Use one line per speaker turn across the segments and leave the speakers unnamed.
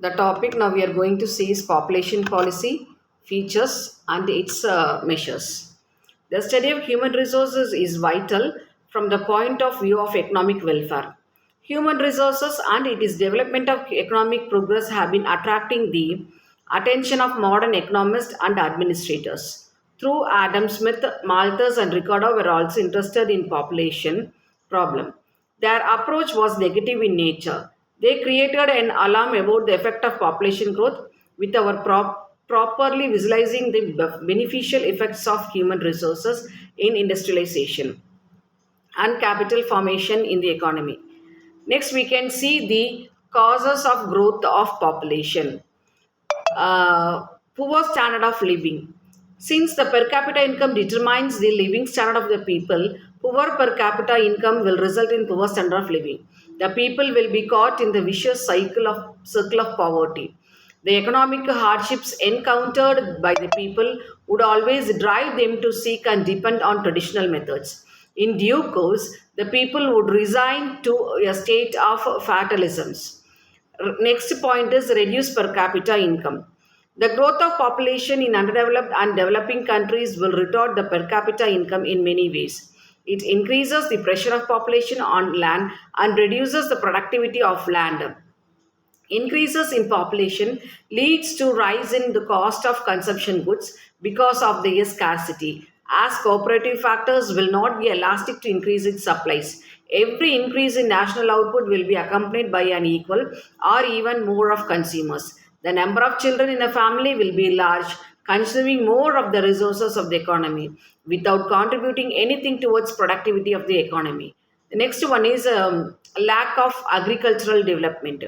The topic now we are going to see is population policy, features, and its measures. The study of human resources is vital from the point of view of economic welfare. Human resources and its development of economic progress have been attracting the attention of modern economists and administrators. Through Adam Smith, Malthus, and Ricardo were also interested in population problem. Their approach was negative in nature. They created an alarm about the effect of population growth with our properly visualizing the beneficial effects of human resources in industrialization and capital formation in the economy. Next, we can see the causes of growth of population. Poor standard of living. Since the per capita income determines the living standard of the people, poor per capita income will result in poor standard of living. The people will be caught in the vicious circle of poverty. The economic hardships encountered by the people would always drive them to seek and depend on traditional methods. In due course, the people would resign to a state of fatalisms. Next point is reduce per capita income. The growth of population in underdeveloped and developing countries will retard the per capita income in many ways. It increases the pressure of population on land and reduces the productivity of land. Increases in population leads to rise in the cost of consumption goods because of their scarcity, as cooperative factors will not be elastic to increase its supplies. Every increase in national output will be accompanied by an equal or even more of consumers. The number of children in a family will be large, consuming more of the resources of the economy without contributing anything towards productivity of the economy. The next one is lack of agricultural development.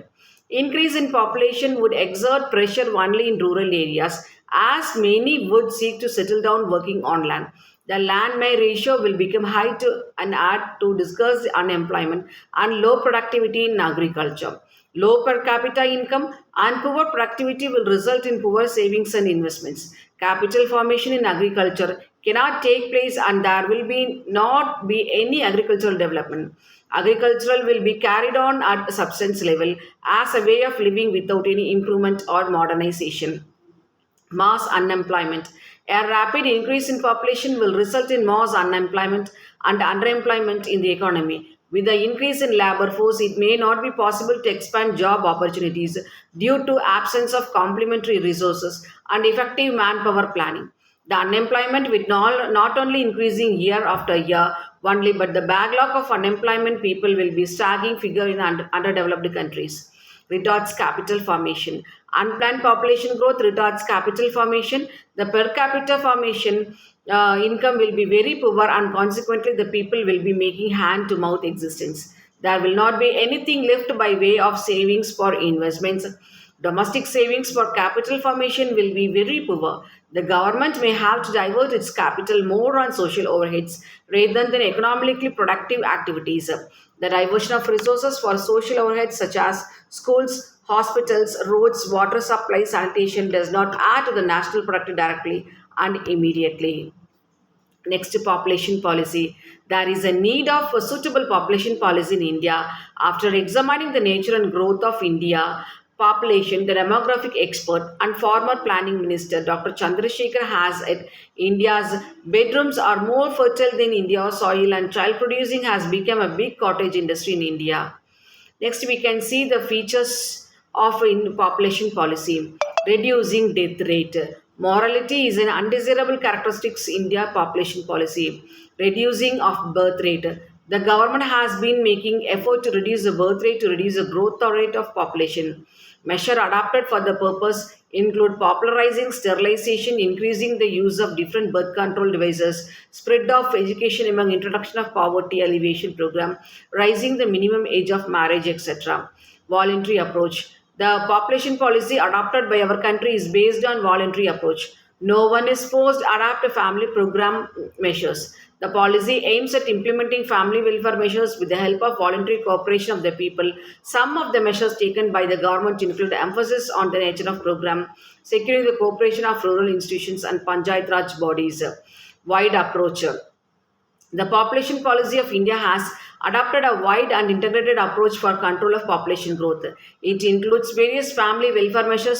Increase in population would exert pressure only in rural areas, as many would seek to settle down working on land. The land may ratio will become high to and add to discuss unemployment and low productivity in agriculture. Low per capita income and poor productivity will result in poor savings and investments. Capital formation in agriculture cannot take place and there will be not be any agricultural development. Agricultural will be carried on at substance level as a way of living without any improvement or modernization. Mass unemployment. A rapid increase in population will result in mass unemployment and underemployment in the economy. With the increase in labor force, it may not be possible to expand job opportunities due to absence of complementary resources and effective manpower planning. The unemployment will not only increasing year after year only, but the backlog of unemployment people will be staggering figure in underdeveloped countries. Retards capital formation. Unplanned population growth retards capital formation. The per capita formation income will be very poor, and consequently, the people will be making hand to mouth existence. There will not be anything left by way of savings for investments. Domestic savings for capital formation will be very poor. The government may have to divert its capital more on social overheads rather than economically productive activities. The diversion of resources for social overheads such as schools, hospitals, roads, water supply, sanitation does not add to the national product directly and immediately. Next to population policy. There is a need of a suitable population policy in India. After examining the nature and growth of India population, the demographic expert and former planning minister Dr. Chandrasekhar has it India's bedrooms are more fertile than India's soil and child producing has become a big cottage industry in India. Next, we can see the features of in population policy. Reducing death rate. Morality is an undesirable characteristics India population policy. Reducing of birth rate. The government has been making effort to reduce the birth rate to reduce the growth rate of population. Measure adopted for the purpose include popularizing sterilization, increasing the use of different birth control devices, spread of education among introduction of poverty alleviation program, raising the minimum age of marriage, etc. Voluntary approach. The population policy adopted by our country is based on voluntary approach. No one is forced to adopt a family program measures. The policy aims at implementing family welfare measures with the help of voluntary cooperation of the people. Some of the measures taken by the government include emphasis on the nature of program, securing the cooperation of rural institutions and panchayat raj bodies. Wide approach. The population policy of India has adopted a wide and integrated approach for control of population growth. It includes various family welfare measures